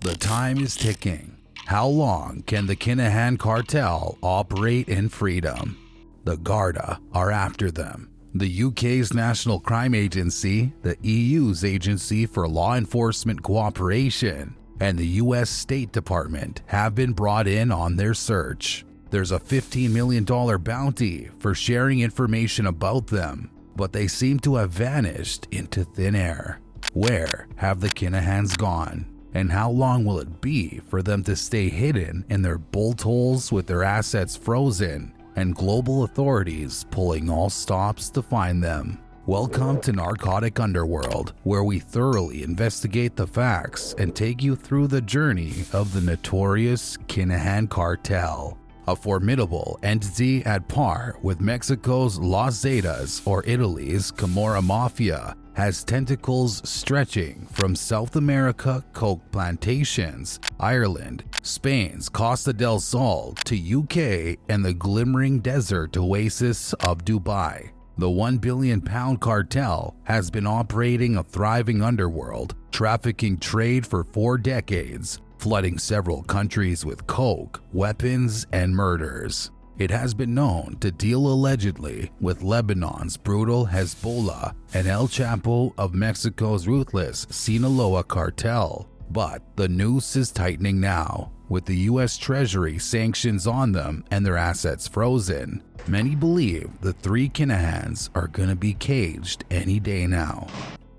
The time is ticking. How long can the Kinahan Cartel operate in freedom? The Garda are after them. The UK's National Crime Agency, the EU's Agency for Law Enforcement Cooperation, and the US State Department have been brought in on their search. There's a $15 million bounty for sharing information about them, but they seem to have vanished into thin air. Where have the Kinahans gone? And how long will it be for them to stay hidden in their bolt holes with their assets frozen and global authorities pulling all stops to find them? Welcome to Narcotic Underworld, where we thoroughly investigate the facts and take you through the journey of the notorious Kinahan Cartel, a formidable entity at par with Mexico's Los Zetas or Italy's Camorra Mafia, has tentacles stretching from South America coke plantations, Ireland, Spain's Costa del Sol to UK and the glimmering desert oasis of Dubai. The £1 billion cartel has been operating a thriving underworld, trafficking trade for 4 decades, flooding several countries with coke, weapons, and murders. It has been known to deal allegedly with Lebanon's brutal Hezbollah and El Chapo of Mexico's ruthless Sinaloa Cartel. But the noose is tightening now, with the US Treasury sanctions on them and their assets frozen. Many believe the 3 Kinahans are gonna be caged any day now.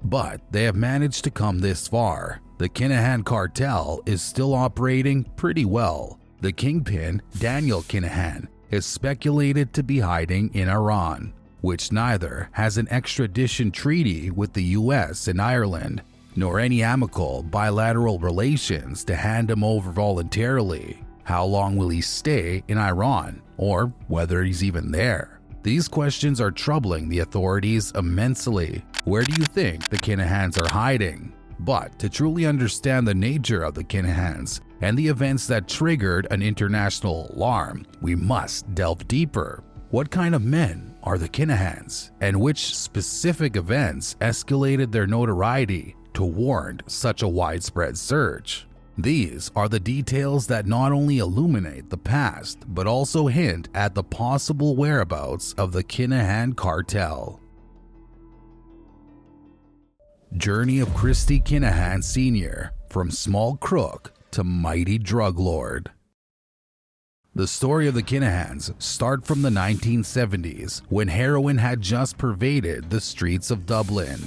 But they have managed to come this far. The Kinahan Cartel is still operating pretty well. The kingpin, Daniel Kinahan, is speculated to be hiding in Iran, which neither has an extradition treaty with the US and Ireland, nor any amicable bilateral relations to hand him over voluntarily. How long will he stay in Iran, or whether he's even there? These questions are troubling the authorities immensely. Where do you think the Kinahans are hiding? But to truly understand the nature of the Kinahans and the events that triggered an international alarm, we must delve deeper. What kind of men are the Kinahans, and which specific events escalated their notoriety to warrant such a widespread search? These are the details that not only illuminate the past, but also hint at the possible whereabouts of the Kinahan Cartel. Journey of Christy Kinahan Sr. from small crook to mighty drug lord. The story of the Kinahans starts from the 1970s, when heroin had just pervaded the streets of Dublin.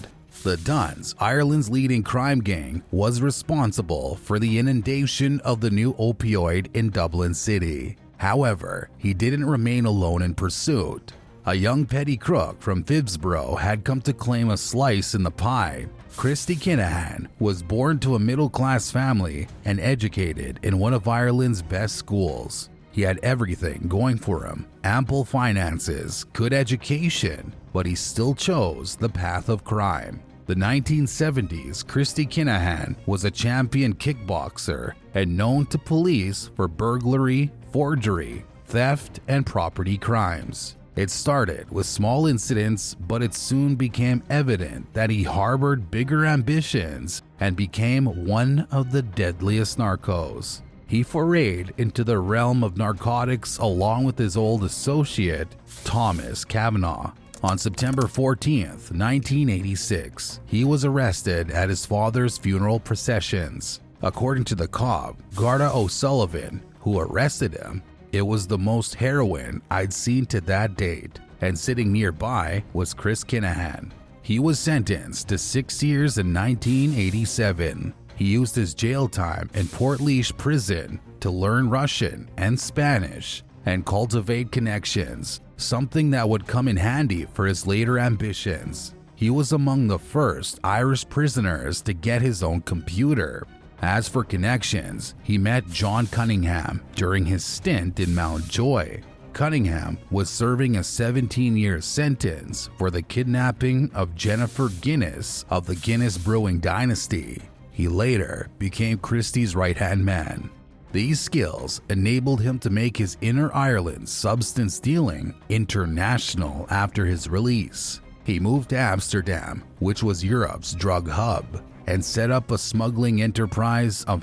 The Duns, Ireland's leading crime gang, was responsible for the inundation of the new opioid in Dublin City. However, he didn't remain alone in pursuit. A young petty crook from Phibsborough had come to claim a slice in the pie. Christy Kinahan was born to a middle-class family and educated in one of Ireland's best schools. He had everything going for him: ample finances, good education, but he still chose the path of crime. The 1970s, Christy Kinahan was a champion kickboxer and known to police for burglary, forgery, theft, and property crimes. It started with small incidents, but it soon became evident that he harbored bigger ambitions and became one of the deadliest narcos. He forayed into the realm of narcotics along with his old associate, Thomas Kavanagh. On September 14, 1986, he was arrested at his father's funeral processions. According to the cop, Garda O'Sullivan, who arrested him, it was the most heroin I'd seen to that date, and sitting nearby was Chris Kinahan. He was sentenced to 6 years in 1987. He used his jail time in Portlaoise prison to learn Russian and Spanish and cultivate connections, something that would come in handy for his later ambitions. He was among the first Irish prisoners to get his own computer. As for connections, he met John Cunningham during his stint in Mountjoy. Cunningham was serving a 17-year sentence for the kidnapping of Jennifer Guinness of the Guinness Brewing dynasty. He later became Christie's right-hand man. These skills enabled him to make his inner Ireland substance dealing international after his release. He moved to Amsterdam, which was Europe's drug hub, and set up a smuggling enterprise of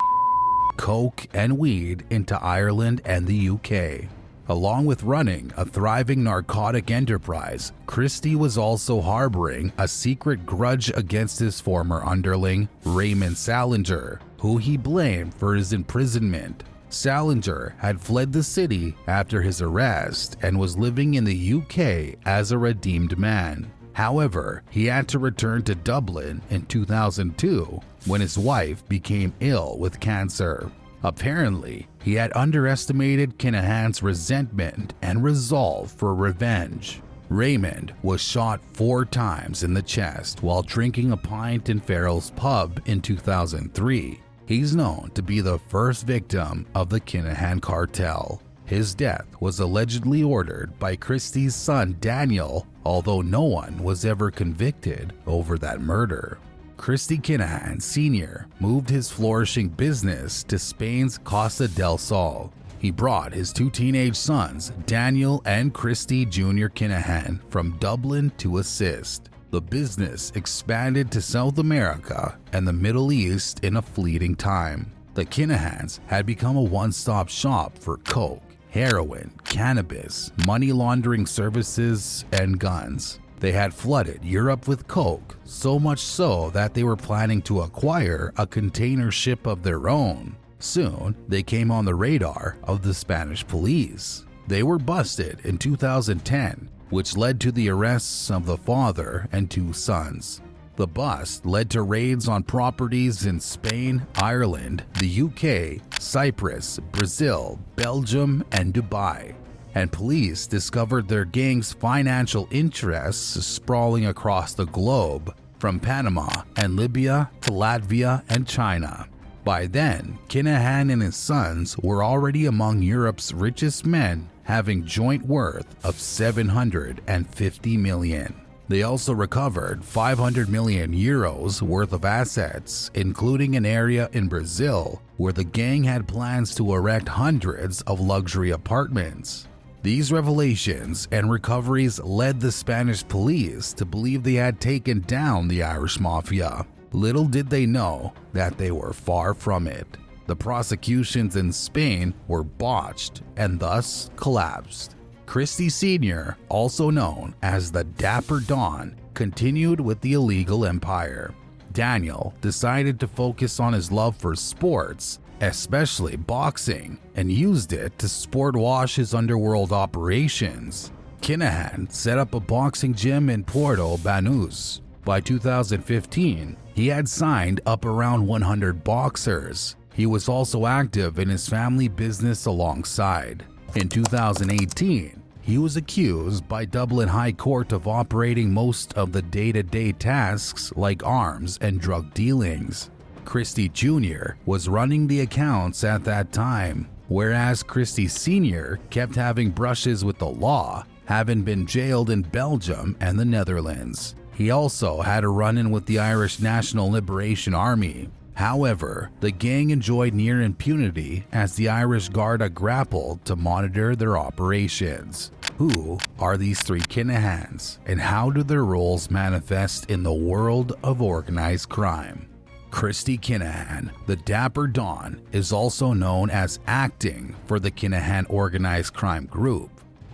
coke and weed into Ireland and the UK. Along with running a thriving narcotic enterprise, Christy was also harboring a secret grudge against his former underling, Raymond Salinger, who he blamed for his imprisonment. Salinger had fled the city after his arrest and was living in the UK as a redeemed man. However, he had to return to Dublin in 2002 when his wife became ill with cancer. Apparently, he had underestimated Kinahan's resentment and resolve for revenge. Raymond was shot 4 times in the chest while drinking a pint in Farrell's pub in 2003. He's known to be the first victim of the Kinahan Cartel. His death was allegedly ordered by Christy's son Daniel, although no one was ever convicted over that murder. Christy Kinahan Sr. moved his flourishing business to Spain's Costa del Sol. He brought his 2 teenage sons, Daniel and Christy Jr. Kinahan, from Dublin to assist. The business expanded to South America and the Middle East in a fleeting time. The Kinahans had become a one-stop shop for coke, heroin, cannabis, money laundering services, and guns. They had flooded Europe with coke, so much so that they were planning to acquire a container ship of their own. Soon, they came on the radar of the Spanish police. They were busted in 2010, which led to the arrests of the father and 2 sons. The bust led to raids on properties in Spain, Ireland, the UK, Cyprus, Brazil, Belgium, and Dubai. And police discovered their gang's financial interests sprawling across the globe, from Panama and Libya to Latvia and China. By then, Kinahan and his sons were already among Europe's richest men, having joint worth of 750 million. They also recovered 500 million euros worth of assets, including an area in Brazil where the gang had plans to erect hundreds of luxury apartments. These revelations and recoveries led the Spanish police to believe they had taken down the Irish mafia. Little did they know that they were far from it. The prosecutions in Spain were botched and thus collapsed. Christy Sr., also known as the Dapper Don, continued with the illegal empire. Daniel decided to focus on his love for sports, especially boxing, and used it to sport wash his underworld operations. Kinahan set up a boxing gym in Puerto Banús. By 2015, he had signed up around 100 boxers. He was also active in his family business alongside. In 2018, he was accused by Dublin High Court of operating most of the day-to-day tasks like arms and drug dealings. Christy Jr. was running the accounts at that time, whereas Christy Sr. kept having brushes with the law, having been jailed in Belgium and the Netherlands. He also had a run-in with the Irish National Liberation Army. However, the gang enjoyed near impunity as the Irish Garda grappled to monitor their operations. Who are these 3 Kinahans, and how do their roles manifest in the world of organized crime? Christy Kinahan, the Dapper Don, is also known as acting for the Kinahan organized crime group.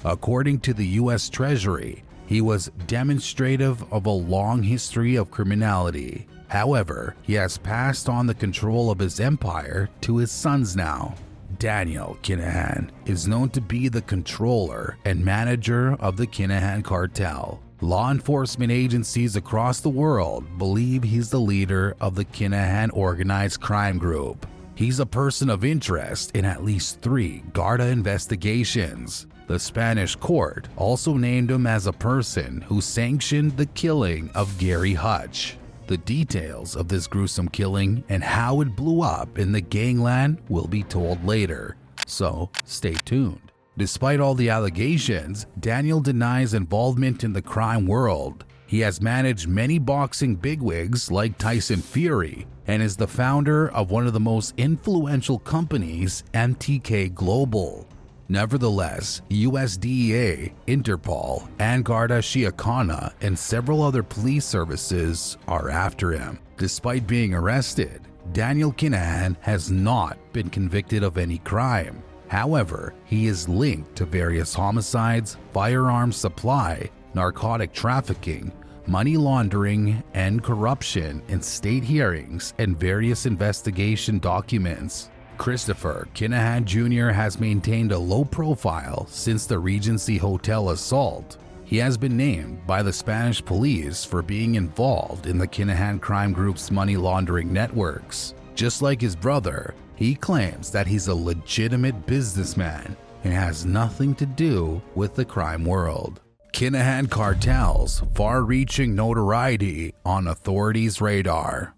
According to the U.S. Treasury, he was demonstrative of a long history of criminality. However, he has passed on the control of his empire to his sons now. Daniel Kinahan is known to be the controller and manager of the Kinahan Cartel. Law enforcement agencies across the world believe he's the leader of the Kinahan organized crime group. He's a person of interest in at least 3 Garda investigations. The Spanish court also named him as a person who sanctioned the killing of Gary Hutch. The details of this gruesome killing and how it blew up in the gangland will be told later, so stay tuned. Despite all the allegations, Daniel denies involvement in the crime world. He has managed many boxing bigwigs like Tyson Fury and is the founder of one of the most influential companies, MTK Global. Nevertheless, US DEA, Interpol, and Garda Síochána and several other police services are after him. Despite being arrested, Daniel Kinahan has not been convicted of any crime. However, he is linked to various homicides, firearms supply, narcotic trafficking, money laundering, and corruption in state hearings and various investigation documents. Christopher Kinahan Jr. has maintained a low profile since the Regency Hotel assault. He has been named by the Spanish police for being involved in the Kinahan crime group's money laundering networks. Just like his brother, he claims that he's a legitimate businessman and has nothing to do with the crime world. Kinahan Cartel's far-reaching notoriety on authorities' radar.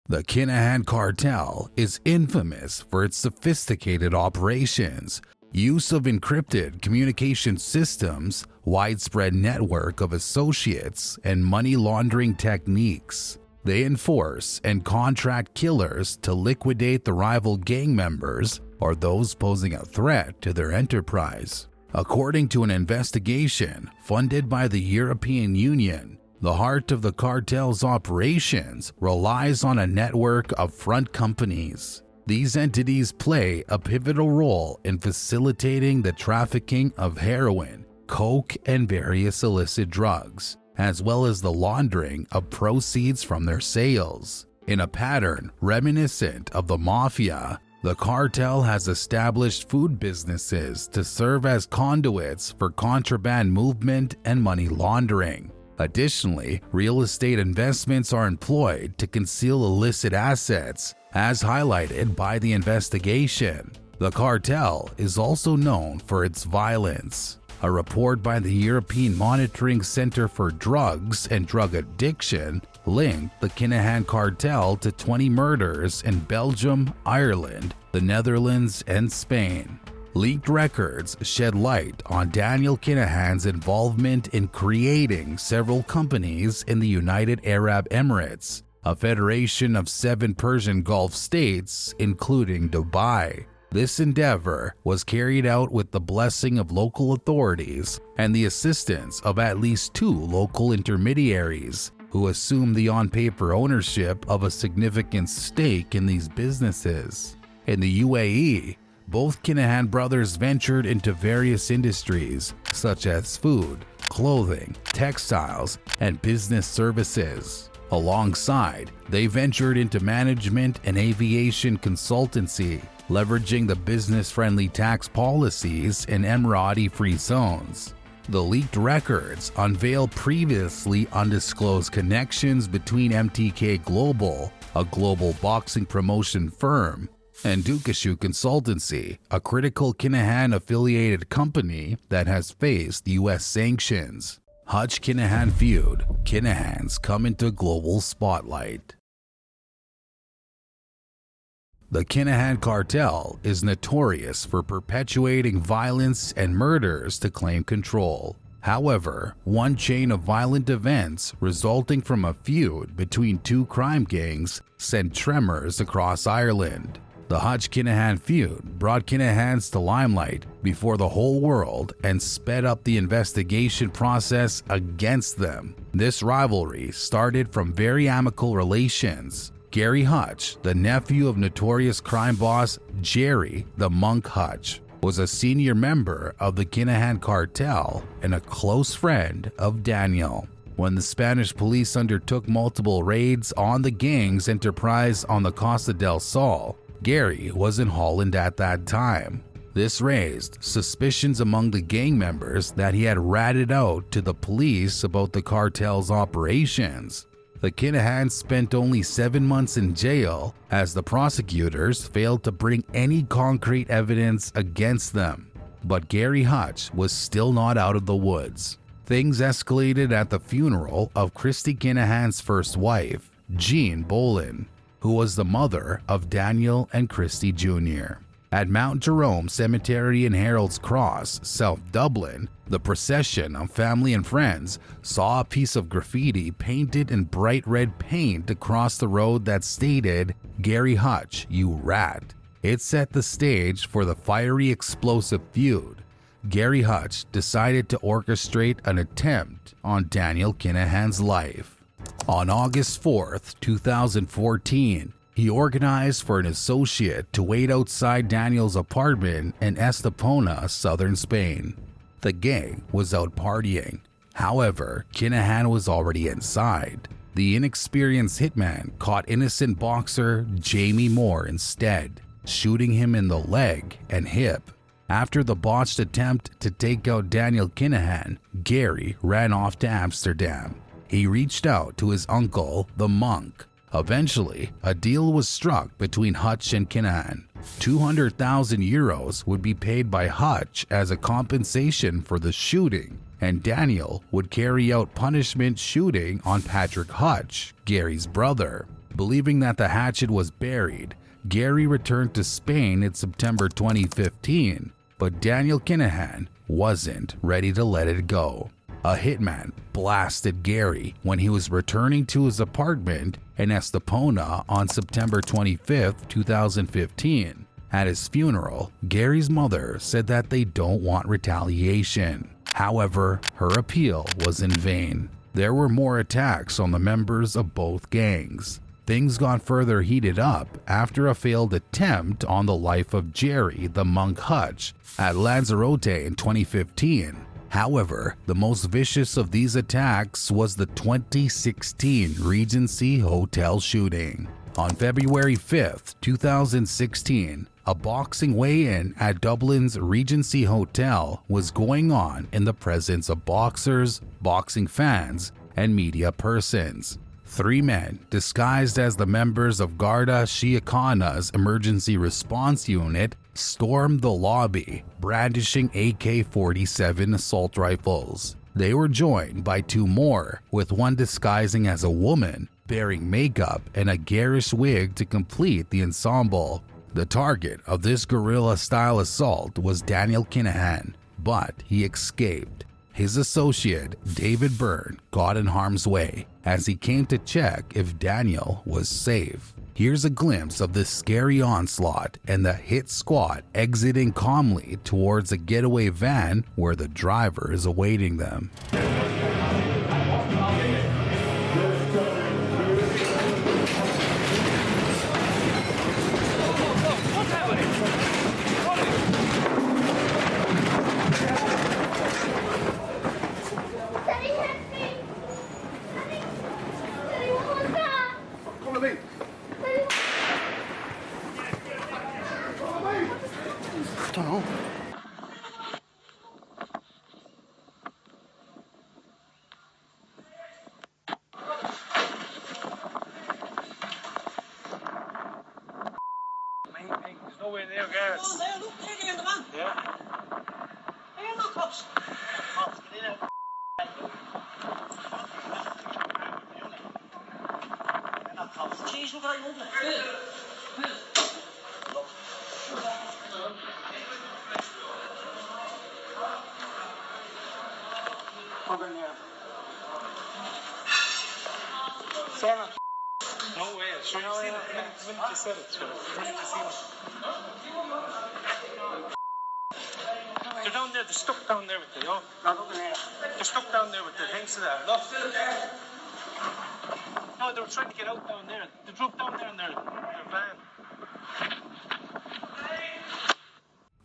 The Kinahan Cartel is infamous for its sophisticated operations, use of encrypted communication systems, widespread network of associates, and money laundering techniques. They enforce and contract killers to liquidate the rival gang members or those posing a threat to their enterprise. According to an investigation funded by the European Union, the heart of the cartel's operations relies on a network of front companies. These entities play a pivotal role in facilitating the trafficking of heroin, coke, and various illicit drugs, as well as the laundering of proceeds from their sales. In a pattern reminiscent of the mafia, the cartel has established food businesses to serve as conduits for contraband movement and money laundering. Additionally, real estate investments are employed to conceal illicit assets, as highlighted by the investigation. The cartel is also known for its violence. A report by the European Monitoring Center for Drugs and Drug Addiction linked the Kinahan Cartel to 20 murders in Belgium, Ireland, the Netherlands, and Spain. Leaked records shed light on Daniel Kinahan's involvement in creating several companies in the United Arab Emirates, a federation of 7 Persian Gulf states, including Dubai. This endeavor was carried out with the blessing of local authorities and the assistance of at least 2 local intermediaries, who assumed the on-paper ownership of a significant stake in these businesses. In the UAE, both Kinahan brothers ventured into various industries such as food, clothing, textiles, and business services. Alongside, they ventured into management and aviation consultancy, leveraging the business-friendly tax policies in Emirati-free zones. The leaked records unveil previously undisclosed connections between MTK Global, a global boxing promotion firm, and Dukashu Consultancy, a critical Kinahan-affiliated company that has faced U.S. sanctions. Hutch Kinahan Feud, Kinahans come into global spotlight. The Kinahan Cartel is notorious for perpetuating violence and murders to claim control. However, one chain of violent events resulting from a feud between 2 crime gangs sent tremors across Ireland. The Hutch Kinahan feud brought Kinahans to limelight before the whole world and sped up the investigation process against them. This rivalry started from very amicable relations. Gary Hutch, the nephew of notorious crime boss Jerry the Monk Hutch, was a senior member of the Kinahan Cartel and a close friend of Daniel. When the Spanish police undertook multiple raids on the gang's enterprise on the Costa del Sol, Gary was in Holland at that time. This raised suspicions among the gang members that he had ratted out to the police about the cartel's operations. The Kinahans spent only 7 months in jail as the prosecutors failed to bring any concrete evidence against them. But Gary Hutch was still not out of the woods. Things escalated at the funeral of Christy Kinahan's first wife, Jean Bolin, who was the mother of Daniel and Christy Jr. At Mount Jerome Cemetery in Harold's Cross, South Dublin, the procession of family and friends saw a piece of graffiti painted in bright red paint across the road that stated, "Gary Hutch, you rat." It set the stage for the fiery explosive feud. Gary Hutch decided to orchestrate an attempt on Daniel Kinahan's life. On August 4th, 2014, he organized for an associate to wait outside Daniel's apartment in Estepona, southern Spain. The gang was out partying. However, Kinahan was already inside. The inexperienced hitman caught innocent boxer Jamie Moore instead, shooting him in the leg and hip. After the botched attempt to take out Daniel Kinahan, Gary ran off to Amsterdam. He reached out to his uncle, the monk. Eventually, a deal was struck between Hutch and Kinahan. 200,000 euros would be paid by Hutch as a compensation for the shooting, and Daniel would carry out punishment shooting on Patrick Hutch, Gary's brother. Believing that the hatchet was buried, Gary returned to Spain in September 2015, but Daniel Kinahan wasn't ready to let it go. A hitman blasted Gary when he was returning to his apartment in Estepona on September 25, 2015. At his funeral, Gary's mother said that they don't want retaliation. However, her appeal was in vain. There were more attacks on the members of both gangs. Things got further heated up after a failed attempt on the life of Jerry the Monk Hutch at Lanzarote in 2015. However, the most vicious of these attacks was the 2016 Regency Hotel shooting. On February 5, 2016, a boxing weigh-in at Dublin's Regency Hotel was going on in the presence of boxers, boxing fans, and media persons. 3 men, disguised as the members of Garda Síochána's emergency response unit, stormed the lobby, brandishing AK-47 assault rifles. They were joined by 2 more, with one disguising as a woman, bearing makeup and a garish wig to complete the ensemble. The target of this guerrilla-style assault was Daniel Kinahan, but he escaped. His associate, David Byrne, got in harm's way as he came to check if Daniel was safe. Here's a glimpse of this scary onslaught and the hit squad exiting calmly towards a getaway van where the driver is awaiting them. There's no way in there, guys. Oh, there, look, take it in the van. Yeah. Hey, look, cops. Cops, get in there. They're not cops. Jeez, look at that, Over there. Sarah. No way. Sure, you seen it. When did you say it? Sure. When did you see it? They're down there. They're stuck down there with the, oh. Not over there. They're stuck down there with their things to that. Look. No, they were trying to get out down there. They drove down there in their van.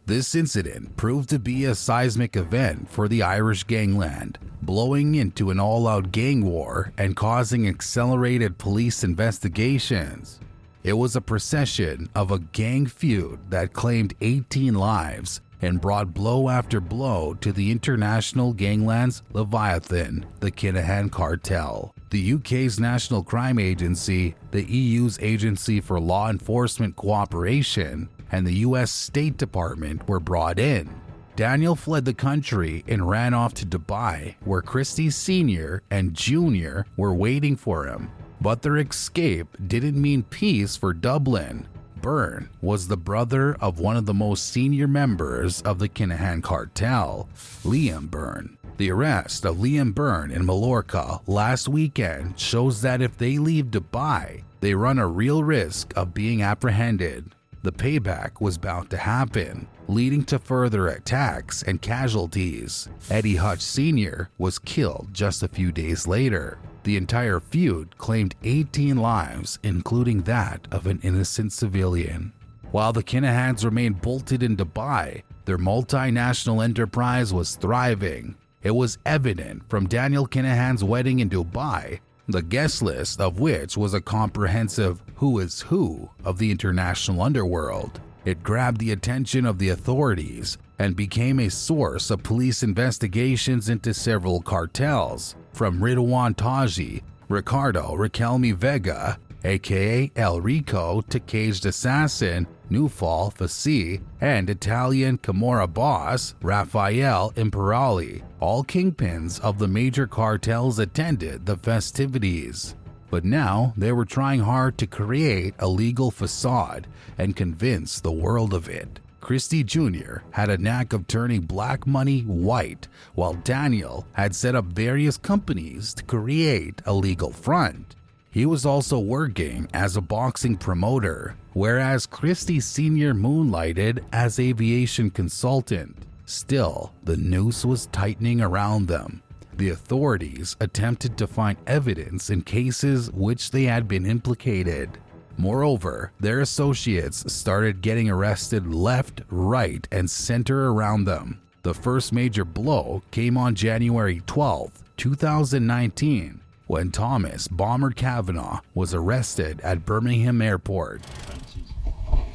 This incident proved to be a seismic event for the Irish gangland, blowing into an all-out gang war and causing accelerated police investigations. It was a procession of a gang feud that claimed 18 lives and brought blow after blow to the international gangland's Leviathan, the Kinahan Cartel. The UK's National Crime Agency, the EU's Agency for Law Enforcement Cooperation, and the US State Department were brought in. Daniel fled the country and ran off to Dubai, where Christy Sr. and Jr. were waiting for him. But their escape didn't mean peace for Dublin. Byrne was the brother of one of the most senior members of the Kinahan Cartel, Liam Byrne. The arrest of Liam Byrne in Mallorca last weekend shows that if they leave Dubai, they run a real risk of being apprehended. The payback was bound to happen, leading to further attacks and casualties. Eddie Hutch Sr. was killed just a few days later. The entire feud claimed 18 lives, including that of an innocent civilian. While the Kinahans remained bolted in Dubai, their multinational enterprise was thriving. It was evident from Daniel Kinahan's wedding in Dubai, the guest list of which was a comprehensive who is who of the international underworld. It grabbed the attention of the authorities and became a source of police investigations into several cartels, from Ridwan Taji, Ricardo Riquelme Vega, aka El Rico, to caged assassin Nufal Fassi, and Italian Camorra boss Raffaele Imperali. All kingpins of the major cartels attended the festivities. But now they were trying hard to create a legal facade and convince the world of it. Christy Jr. had a knack of turning black money white, while Daniel had set up various companies to create a legal front. He was also working as a boxing promoter, whereas Christy Sr. moonlighted as aviation consultant. Still, the noose was tightening around them. The authorities attempted to find evidence in cases which they had been implicated. Moreover, their associates started getting arrested left, right, and center around them. The first major blow came on January 12, 2019, when Thomas Bomber Kavanaugh was arrested at Birmingham Airport.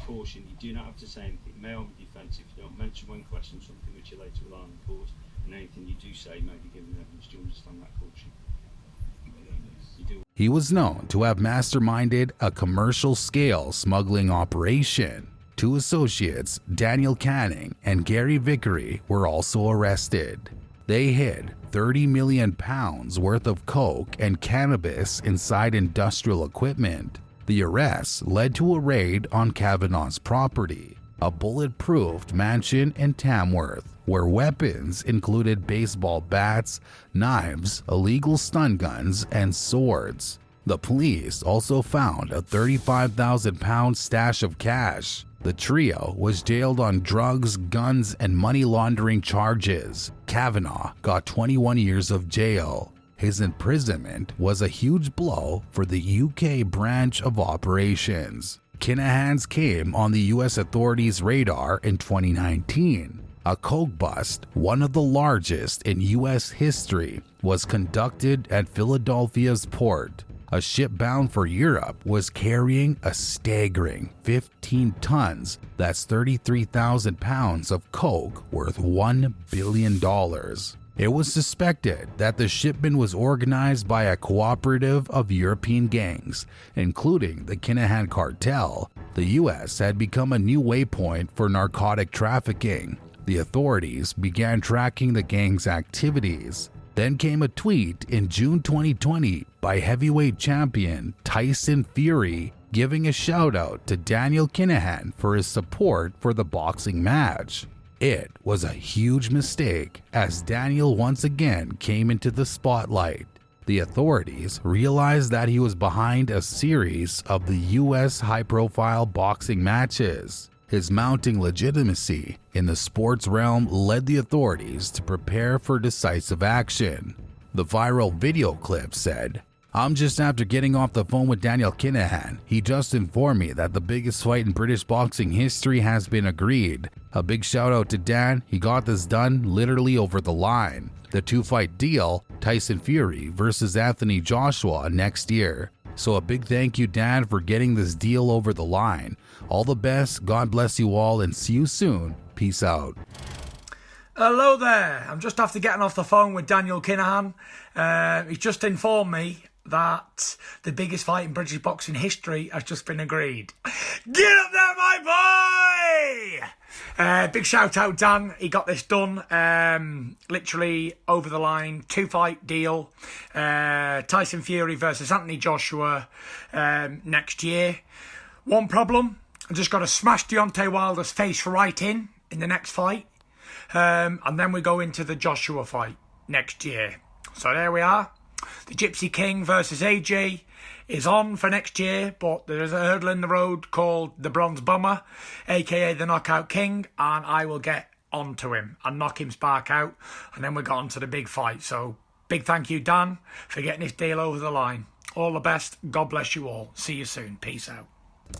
Caution, you do not have to say anything. It may only be defensive. You don't mention when questioned something which you later rely on in court, and anything you do say may be given evidence. Do you understand that caution? You do. He was known to have masterminded a commercial-scale smuggling operation. Two associates, Daniel Canning and Gary Vickery, were also arrested. They hid 30 million pounds worth of coke and cannabis inside industrial equipment. The arrests led to a raid on Kavanaugh's property, a bulletproofed mansion in Tamworth, where weapons included baseball bats, knives, illegal stun guns, and swords. The police also found a 35,000-pound stash of cash. The trio was jailed on drugs, guns, and money laundering charges. Kavanaugh got 21 years of jail. His imprisonment was a huge blow for the UK branch of operations. Kinahans came on the US authorities' radar in 2019. A coke bust, one of the largest in US history, was conducted at Philadelphia's port. A ship bound for Europe was carrying a staggering 15 tons, that's 33,000 pounds of coke worth $1 billion. It was suspected that the shipment was organized by a cooperative of European gangs, including the Kinahan Cartel. The US had become a new waypoint for narcotic trafficking. The authorities began tracking the gang's activities. Then came a tweet in June 2020 by heavyweight champion Tyson Fury giving a shout out to Daniel Kinahan for his support for the boxing match. It was a huge mistake as Daniel once again came into the spotlight. The authorities realized that he was behind a series of the US high-profile boxing matches. His mounting legitimacy in the sports realm led the authorities to prepare for decisive action. The viral video clip said, "I'm just after getting off the phone with Daniel Kinahan. He just informed me that the biggest fight in British boxing history has been agreed. A big shout out to Dan, he got this done literally over the line. The 2-fight deal, Tyson Fury versus Anthony Joshua next year. So a big thank you, Dan, for getting this deal over the line. All the best, God bless you all, and see you soon. Peace out." Hello there. I'm just after getting off the phone with Daniel Kinahan. He's just informed me that the biggest fight in British boxing history has just been agreed. Get up there, my boy! Big shout out, Dan. He got this done. Literally over the line. 2-fight deal. Tyson Fury versus Anthony Joshua next year. One problem. I've just got to smash Deontay Wilder's face right in the next fight. And then we go into the Joshua fight next year. So there we are. The Gypsy King versus AJ is on for next year, but there is a hurdle in the road called the Bronze Bomber, aka the Knockout King, and I will get onto him and knock him spark out, and then we got on to the big fight. So Big thank you, Dan, for getting this deal over the line. All the best. God bless you all. See you soon. Peace out.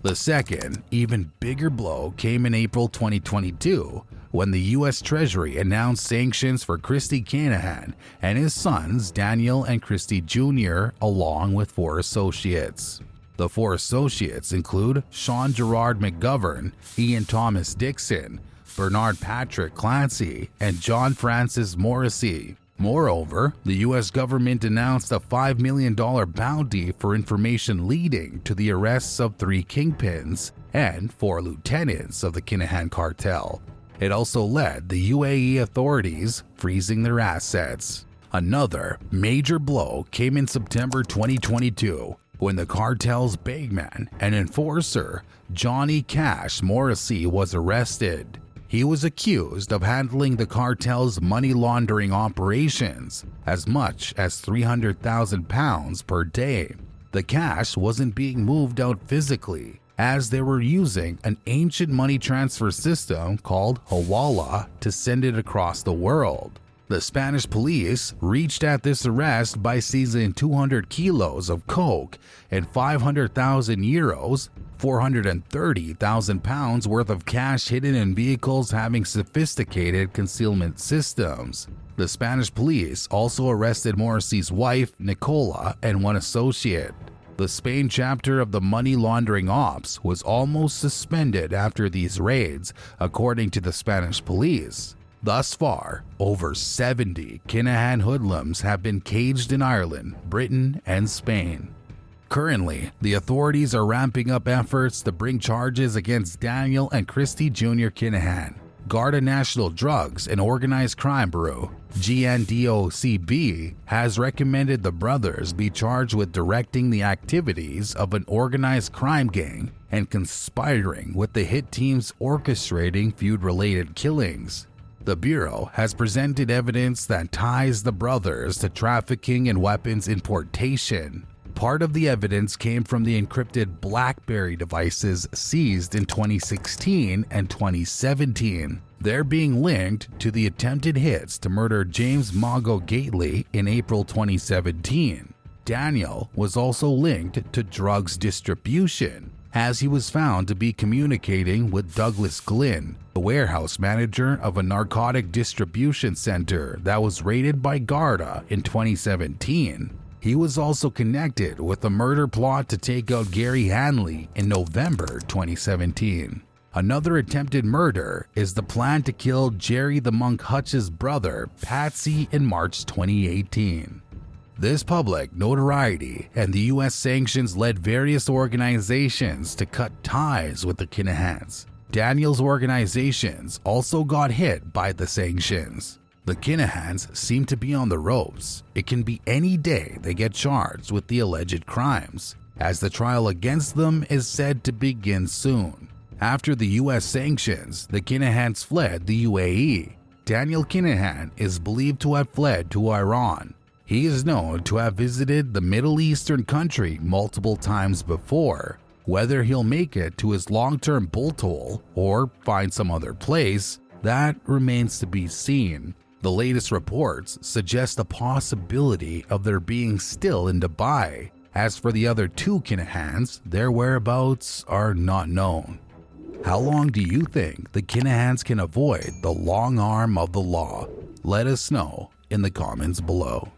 The second, even bigger blow came in April 2022 when the U.S. Treasury announced sanctions for Christy Kinahan and his sons Daniel and Christy Jr. along with 4 associates. The 4 associates include Sean Gerard McGovern, Ian Thomas Dixon, Bernard Patrick Clancy, and John Francis Morrissey. Moreover, the U.S. government announced a $5 million bounty for information leading to the arrests of 3 kingpins and 4 lieutenants of the Kinahan Cartel. It also led the UAE authorities freezing their assets. Another major blow came in September 2022 when the cartel's bagman and enforcer, Johnny Cash Morrissey, was arrested. He was accused of handling the cartel's money laundering operations as much as £300,000 per day. The cash wasn't being moved out physically, as they were using an ancient money transfer system called Hezbollah to send it across the world. The Spanish police reached at this arrest by seizing 200 kilos of coke and 500,000 euros, 430,000 pounds worth of cash hidden in vehicles having sophisticated concealment systems. The Spanish police also arrested Morrissey's wife, Nicola, and 1 associate. The Spain chapter of the money laundering ops was almost suspended after these raids, according to the Spanish police. Thus far, over 70 Kinahan hoodlums have been caged in Ireland, Britain, and Spain. Currently, the authorities are ramping up efforts to bring charges against Daniel and Christy Jr. Kinahan. Garda National Drugs and Organized Crime Bureau, GNDOCB, has recommended the brothers be charged with directing the activities of an organized crime gang and conspiring with the hit teams orchestrating feud-related killings. The Bureau has presented evidence that ties the brothers to trafficking and weapons importation. Part of the evidence came from the encrypted BlackBerry devices seized in 2016 and 2017. They're being linked to the attempted hits to murder James Mago Gately in April 2017. Daniel was also linked to drugs distribution, as he was found to be communicating with Douglas Glynn, the warehouse manager of a narcotic distribution center that was raided by Garda in 2017. He was also connected with a murder plot to take out Gary Hanley in November 2017. Another attempted murder is the plan to kill Jerry the Monk Hutch's brother, Patsy, in March 2018. This public notoriety and the U.S. sanctions led various organizations to cut ties with the Kinahans. Daniel's organizations also got hit by the sanctions. The Kinahans seem to be on the ropes. It can be any day they get charged with the alleged crimes, as the trial against them is said to begin soon. After the U.S. sanctions, the Kinahans fled the UAE. Daniel Kinahan is believed to have fled to Iran. He is known to have visited the Middle Eastern country multiple times before. Whether he'll make it to his long-term bolt hole or find some other place, that remains to be seen. The latest reports suggest the possibility of their being still in Dubai. As for the other 2 Kinahans, their whereabouts are not known. How long do you think the Kinahans can avoid the long arm of the law? Let us know in the comments below.